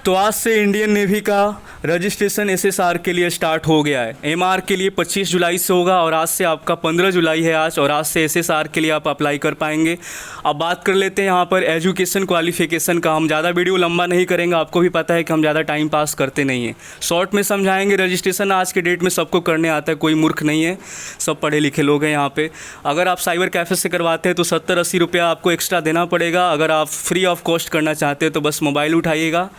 तो आज से इंडियन नेवी का रजिस्ट्रेशन एसएसआर के लिए स्टार्ट हो गया है। एमआर के लिए 25 जुलाई से होगा और आज से आपका 15 जुलाई है आज, और आज से एसएसआर के लिए आप अप्लाई कर पाएंगे। अब बात कर लेते हैं यहाँ पर एजुकेशन क्वालिफिकेशन का। हम ज़्यादा वीडियो लंबा नहीं करेंगे, आपको भी पता है कि हम ज़्यादा टाइम पास करते नहीं हैं, शॉर्ट में समझाएंगे। रजिस्ट्रेशन आज के डेट में सबको करने आता है, कोई मूर्ख नहीं है, सब पढ़े लिखे लोग हैं यहाँ पे। अगर आप साइबर कैफ़े से करवाते हैं तो 70-80 रुपया आपको एक्स्ट्रा देना पड़ेगा। अगर आप फ्री ऑफ कॉस्ट करना चाहते हैं तो बस मोबाइल उठाइएगा,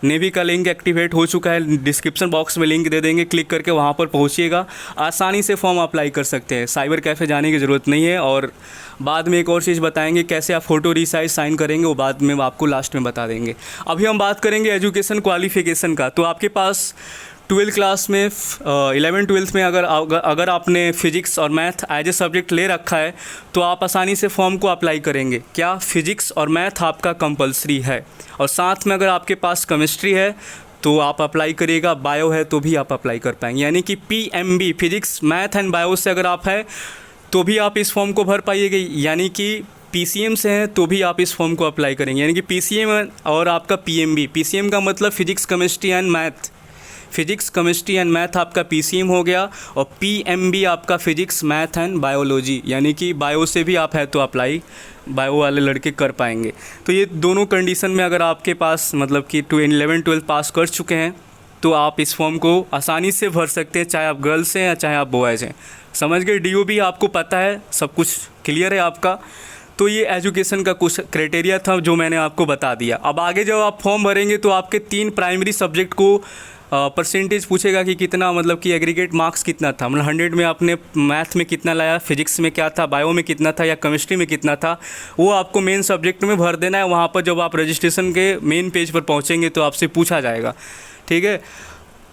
नेवी का लिंक एक्टिवेट हो चुका है, डिस्क्रिप्शन बॉक्स में लिंक दे देंगे, क्लिक करके वहाँ पर पहुँचिएगा, आसानी से फॉर्म अप्लाई कर सकते हैं। साइबर कैफ़े जाने की ज़रूरत नहीं है। और बाद में एक और चीज़ बताएंगे कैसे आप फ़ोटो रिसाइज साइन करेंगे, वो बाद में आपको लास्ट में बता देंगे। अभी हम बात करेंगे एजुकेशन क्वालिफ़िकेशन का। तो आपके पास 12th क्लास में 11th-12th में अगर आपने फिजिक्स और मैथ एज ए सब्जेक्ट ले रखा है तो आप आसानी से फॉर्म को अप्लाई करेंगे। क्या फिजिक्स और मैथ आपका कंपलसरी है, और साथ में अगर आपके पास केमिस्ट्री है तो आप अप्लाई करिएगा, बायो है तो भी आप अप्लाई कर पाएंगे। यानी कि PMB physics math and bio से अगर आप है तो भी आप इस फॉर्म को भर पाइएगा। यानी कि PCM से हैं तो भी आप इस फॉर्म को अप्लाई करेंगे। यानी कि PCM और आपका PMB, PCM का मतलब physics chemistry and math, physics chemistry and math आपका PCM हो गया, और PMB आपका फिजिक्स मैथ एंड बायोलॉजी, यानी कि बायो से भी आप है तो अप्लाई बायो वाले लड़के कर पाएंगे। तो ये दोनों कंडीशन में अगर आपके पास मतलब कि 11th-12th पास कर चुके हैं तो आप इस फॉर्म को आसानी से भर सकते हैं, चाहे आप गर्ल्स हैं या चाहे आप बॉयज़ हैं। समझ गए? DOB आपको पता है, सब कुछ क्लियर है आपका। तो ये एजुकेशन का कुछ क्राइटेरिया था जो मैंने आपको बता दिया। अब आगे जब आप फॉर्म भरेंगे तो आपके 3 प्राइमरी सब्जेक्ट को परसेंटेज पूछेगा कि कितना, मतलब कि एग्रीगेट मार्क्स कितना था, मतलब 100 में आपने मैथ में कितना लाया, फिजिक्स में क्या था, बायो में कितना था या केमिस्ट्री में कितना था, वो आपको मेन सब्जेक्ट में भर देना है। वहाँ पर जब आप रजिस्ट्रेशन के मेन पेज पर पहुँचेंगे तो आपसे पूछा जाएगा, ठीक है।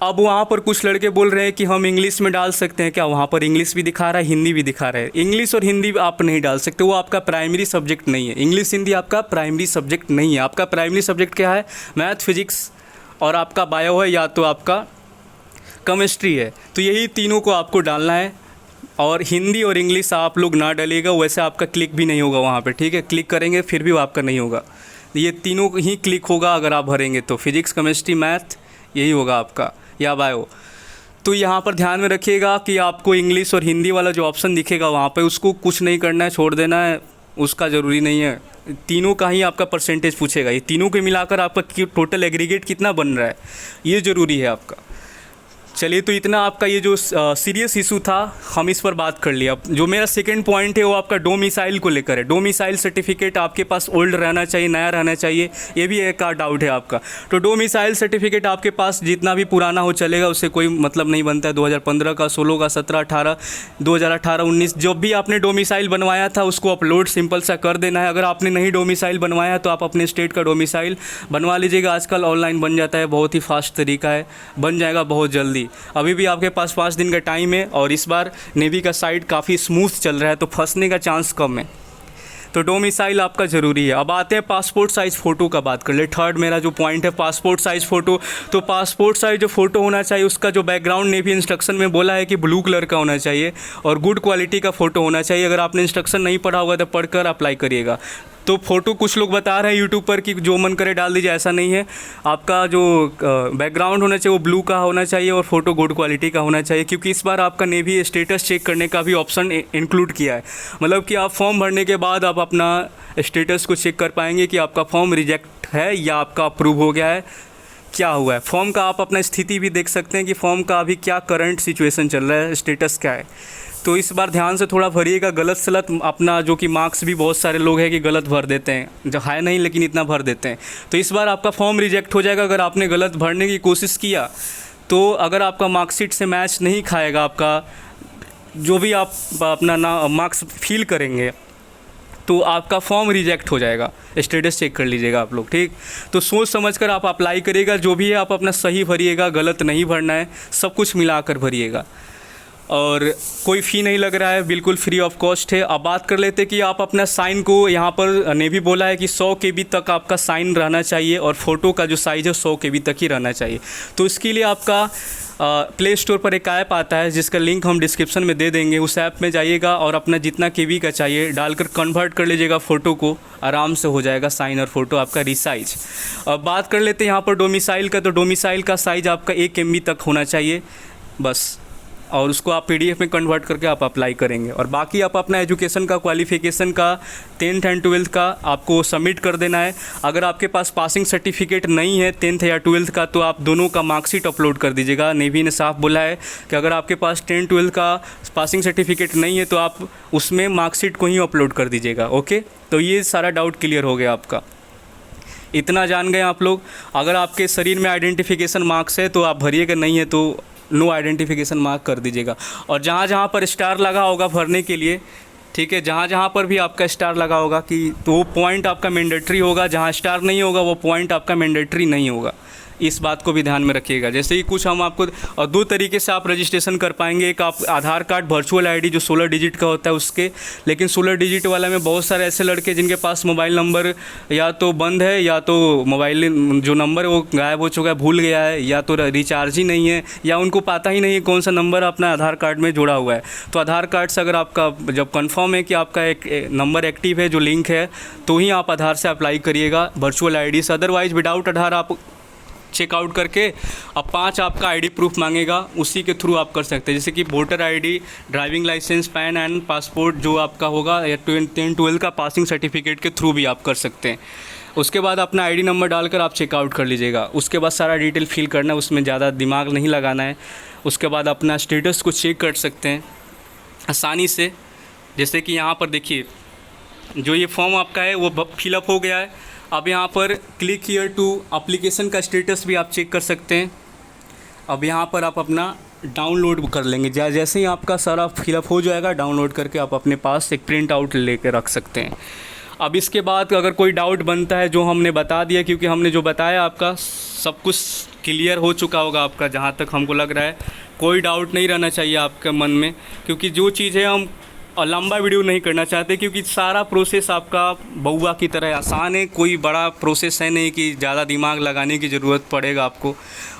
अब वहाँ पर कुछ लड़के बोल रहे हैं कि हम इंग्लिश में डाल सकते हैं क्या, वहाँ पर इंग्लिश भी दिखा रहा है, हिंदी भी दिखा रहा है। इंग्लिश और हिंदी आप नहीं डाल सकते, वो आपका प्राइमरी सब्जेक्ट नहीं है। इंग्लिश हिंदी आपका प्राइमरी सब्जेक्ट नहीं है। आपका प्राइमरी सब्जेक्ट क्या है? मैथ, फिजिक्स और आपका बायो है या तो आपका केमिस्ट्री है। तो यही तीनों को आपको डालना है, और हिंदी और इंग्लिश आप लोग ना डालिएगा, वैसे आपका क्लिक भी नहीं होगा वहाँ पे, ठीक है। क्लिक करेंगे फिर भी आपका नहीं होगा, ये तीनों ही क्लिक होगा अगर आप भरेंगे तो। फिजिक्स, केमिस्ट्री, मैथ यही होगा आपका, या बायो। तो यहाँ पर ध्यान में रखिएगा कि आपको इंग्लिश और हिंदी वाला जो ऑप्शन दिखेगा वहाँ पे उसको कुछ नहीं करना है, छोड़ देना है, उसका ज़रूरी नहीं है। तीनों का ही आपका परसेंटेज पूछेगा, ये तीनों के मिलाकर आपका टोटल एग्रीगेट कितना बन रहा है ये ज़रूरी है आपका। चलिए, तो इतना आपका ये जो सीरियस इशू था हम इस पर बात कर लिया। जो मेरा सेकंड पॉइंट है वो आपका डोमिसाइल को लेकर है। डोमिसाइल सर्टिफिकेट आपके पास ओल्ड रहना चाहिए, नया रहना चाहिए, ये भी एक डाउट है आपका। तो डोमिसाइल सर्टिफिकेट आपके पास जितना भी पुराना हो चलेगा, उससे कोई मतलब नहीं बनता है। 2015 का, 16 का, 17, 18, 2018, 19 जब भी आपने डोमिसाइल बनवाया था उसको अपलोड सिंपल सा कर देना है। अगर आपने नहीं डोमिसाइल बनवाया तो आप अपने स्टेट का डोमिसाइल बनवा लीजिएगा। आजकल ऑनलाइन बन जाता है, बहुत ही फास्ट तरीका है, बन जाएगा बहुत जल्दी। अभी भी आपके पास 5 दिन का टाइम है, और इस बार नेवी का साइट काफ़ी स्मूथ चल रहा है तो फंसने का चांस कम है। तो डोमिसाइल आपका ज़रूरी है। अब आते हैं पासपोर्ट साइज़ फ़ोटो का बात कर ले। थर्ड मेरा जो पॉइंट है पासपोर्ट साइज़ फ़ोटो। तो पासपोर्ट साइज़ जो फ़ोटो होना चाहिए उसका जो बैकग्राउंड नेवी इंस्ट्रक्शन में बोला है कि ब्लू कलर का होना चाहिए और गुड क्वालिटी का फ़ोटो होना चाहिए। अगर आपने इंस्ट्रक्शन नहीं पढ़ा होगा तो पढ़कर अप्लाई करिएगा। तो फ़ोटो कुछ लोग बता रहे हैं यूट्यूब पर कि जो मन करे डाल दीजिए, ऐसा नहीं है। आपका जो बैकग्राउंड होना चाहिए वो ब्लू का होना चाहिए और फ़ोटो गुड क्वालिटी का होना चाहिए, क्योंकि इस बार आपका नेवी स्टेटस चेक करने का भी ऑप्शन इंक्लूड किया है। मतलब कि आप फॉर्म भरने के बाद आप अपना स्टेटस को चेक कर पाएंगे कि आपका फॉर्म रिजेक्ट है या आपका अप्रूव हो गया है, क्या हुआ है। फॉर्म का आप अपना स्थिति भी देख सकते हैं कि फॉर्म का अभी क्या करंट सिचुएशन चल रहा है, स्टेटस क्या है। तो इस बार ध्यान से थोड़ा भरिएगा, गलत सलत अपना जो कि मार्क्स भी बहुत सारे लोग हैं कि गलत भर देते हैं, जो है नहीं लेकिन इतना भर देते हैं। तो इस बार आपका फॉर्म रिजेक्ट हो जाएगा अगर आपने गलत भरने की कोशिश किया। तो अगर आपका मार्कशीट से मैच नहीं खाएगा, आपका जो भी आप अपना ना मार्क्स फिल करेंगे तो आपका फॉर्म रिजेक्ट हो जाएगा। स्टेटस चेक कर लीजिएगा आप लोग, ठीक। तो सोच समझकर आप अप्लाई करिएगा, जो भी है आप अपना सही भरिएगा, गलत नहीं भरना है, सब कुछ मिलाकर भरिएगा। और कोई फ़ी नहीं लग रहा है, बिल्कुल फ्री ऑफ कॉस्ट है। अब बात कर लेते हैं कि आप अपना साइन को, यहाँ पर ने भी बोला है कि 100 KB तक आपका साइन रहना चाहिए और फ़ोटो का जो साइज़ है 100 KB तक ही रहना चाहिए। तो इसके लिए आपका प्ले स्टोर पर एक ऐप आता है जिसका लिंक हम डिस्क्रिप्शन में दे देंगे। उस ऐप में जाइएगा और अपना जितना KB का चाहिए डालकर कन्वर्ट कर लीजिएगा फ़ोटो को, आराम से हो जाएगा साइन और फ़ोटो आपका रिसाइज। अब बात कर लेते हैं यहाँ पर डोमिसाइल का। तो डोमिसाइल का साइज़ आपका 1 MB तक होना चाहिए बस, और उसको आप PDF में कन्वर्ट करके आप अप्लाई करेंगे। और बाकी आप अपना एजुकेशन का, क्वालिफ़िकेशन का, 10th एंड 12th का आपको सबमिट कर देना है। अगर आपके पास पासिंग सर्टिफिकेट नहीं है 10th या 12th का, तो आप दोनों का मार्कशीट अपलोड कर दीजिएगा। नेवी ने साफ बोला है कि अगर आपके पास 10th 12th का पासिंग सर्टिफिकेट नहीं है तो आप उसमें मार्कशीट को ही अपलोड कर दीजिएगा। ओके, तो ये सारा डाउट क्लियर हो गया आपका, इतना जान गए आप लोग। अगर आपके शरीर में आइडेंटिफिकेशन मार्क्स है तो आप भरिएगा, नहीं है तो नो आइडेंटिफिकेशन मार्क कर दीजिएगा। और जहाँ जहाँ पर स्टार लगा होगा भरने के लिए, ठीक है, जहाँ जहाँ पर भी आपका स्टार लगा होगा कि तो वो पॉइंट आपका मैंडेटरी होगा, जहाँ स्टार नहीं होगा वो पॉइंट आपका मैंडेटरी नहीं होगा। इस बात को भी ध्यान में रखिएगा। जैसे कि कुछ हम आपको, और 2 तरीके से आप रजिस्ट्रेशन कर पाएंगे। एक आप आधार कार्ड वर्चुअल ID जो 16 डिजिट का होता है उसके, लेकिन 16 डिजिट वाला में बहुत सारे ऐसे लड़के जिनके पास मोबाइल नंबर या तो बंद है या तो मोबाइल जो नंबर है वो गायब हो चुका है, भूल गया है, या तो रिचार्ज ही नहीं है, या उनको पता ही नहीं है कौन सा नंबर अपना आधार कार्ड में जुड़ा हुआ है। तो आधार कार्ड से अगर आपका जब कन्फर्म है कि आपका एक नंबर एक्टिव है जो लिंक है, तो ही आप आधार से अप्लाई करिएगा वर्चुअल ID से। अदरवाइज विदाउट आधार आप चेकआउट करके अब 5 आपका ID प्रूफ मांगेगा, उसी के थ्रू आप कर सकते हैं। जैसे कि voter ID, driving licence, PAN and passport जो आपका होगा, या 10th 12th का पासिंग सर्टिफिकेट के थ्रू भी आप कर सकते हैं। उसके बाद अपना ID नंबर डालकर आप चेकआउट कर लीजिएगा। उसके बाद सारा डिटेल फिल करना है, उसमें ज़्यादा दिमाग नहीं लगाना है। उसके बाद अपना स्टेटस को चेक कर सकते हैं आसानी से। जैसे कि यहाँ पर देखिए जो ये फॉर्म आपका है वो फिलअप हो गया है। अब यहाँ पर क्लिक हियर टू एप्लीकेशन का स्टेटस भी आप चेक कर सकते हैं। अब यहाँ पर आप अपना डाउनलोड कर लेंगे। जैसे ही आपका सारा फिलअप हो जाएगा, डाउनलोड करके आप अपने पास एक प्रिंट आउट लेकर रख सकते हैं। अब इसके बाद अगर कोई डाउट बनता है, जो हमने बता दिया, क्योंकि हमने जो बताया आपका सब कुछ क्लियर हो चुका होगा आपका, जहाँ तक हमको लग रहा है। कोई डाउट नहीं रहना चाहिए आपके मन में, क्योंकि जो चीज़ है हम लंबा वीडियो नहीं करना चाहते, क्योंकि सारा प्रोसेस आपका बउआ की तरह आसान है। कोई बड़ा प्रोसेस है नहीं कि ज़्यादा दिमाग लगाने की ज़रूरत पड़ेगा आपको।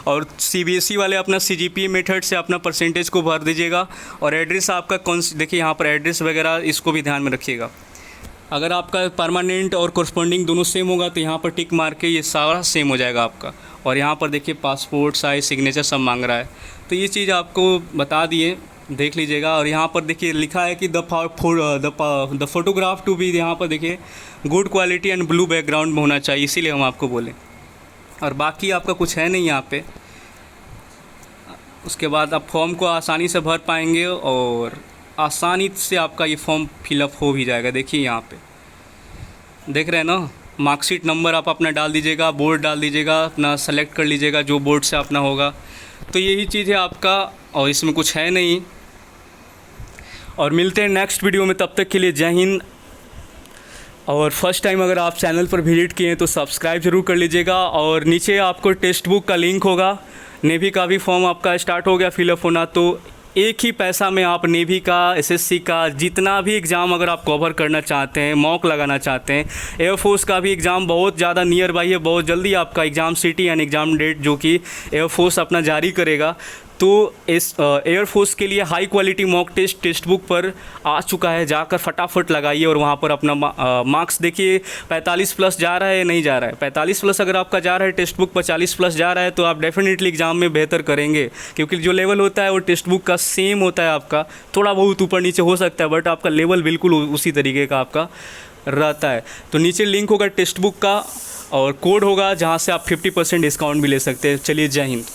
और CBSE वाले अपना CGPA मेथड से अपना परसेंटेज को भर दीजिएगा। और एड्रेस आपका कौन, देखिए यहाँ पर एड्रेस वगैरह, इसको भी ध्यान में रखिएगा। अगर आपका परमानेंट और कोरस्पॉन्डिंग दोनों सेम होगा तो यहाँ पर टिक मार के ये सारा सेम हो जाएगा आपका। और यहाँ पर देखिए पासपोर्ट साइज, सिग्नेचर सब मांग रहा है, तो ये चीज़ आपको बता दिए, देख लीजिएगा। और यहाँ पर देखिए लिखा है कि द फोटोग्राफ टू बी, यहाँ पर देखिए good quality and blue background में होना चाहिए, इसीलिए हम आपको बोले। और बाकी आपका कुछ है नहीं यहाँ पे। उसके बाद आप फॉर्म को आसानी से भर पाएंगे और आसानी से आपका ये फॉर्म फिलअप हो भी जाएगा। देखिए यहाँ पे देख रहे हैं ना, मार्कशीट नंबर आप अपना डाल दीजिएगा, बोर्ड डाल दीजिएगा, अपना सेलेक्ट कर लीजिएगा जो बोर्ड से अपना होगा। तो यही चीज़ है आपका, और इसमें कुछ है नहीं। और मिलते हैं नेक्स्ट वीडियो में, तब तक के लिए जय हिंद। और फर्स्ट टाइम अगर आप चैनल पर विजिट किए हैं तो सब्सक्राइब ज़रूर कर लीजिएगा। और नीचे आपको टेक्स्ट बुक का लिंक होगा। नेवी का भी फॉर्म आपका स्टार्ट हो गया फिलअप होना, तो एक ही पैसा में आप नेवी का, SSC का, जितना भी एग्ज़ाम अगर आप कवर करना चाहते हैं, मॉक लगाना चाहते हैं, एयरफोर्स का भी एग्ज़ाम बहुत ज़्यादा नियर बाई है, बहुत जल्दी आपका exam city and exam date जो कि एयरफोर्स अपना जारी करेगा। तो इस एयरफोर्स के लिए high quality mock test book पर आ चुका है, जाकर फटाफट लगाइए और वहाँ पर अपना मार्क्स देखिए 45 प्लस जा रहा है या नहीं जा रहा है। 45 प्लस अगर आपका जा रहा है टेक्स्ट बुक पर, 40 प्लस जा रहा है, तो आप डेफिनेटली एग्ज़ाम में बेहतर करेंगे, क्योंकि जो लेवल होता है वो टेक्स्ट बुक का सेम होता है आपका, थोड़ा बहुत ऊपर नीचे हो सकता है, बट आपका लेवल बिल्कुल उसी तरीके का आपका रहता है। तो नीचे लिंक होगा टेक्स्ट बुक का और कोड होगा, जहाँ से आप 50% डिस्काउंट भी ले सकते हैं। चलिए, जय हिंद।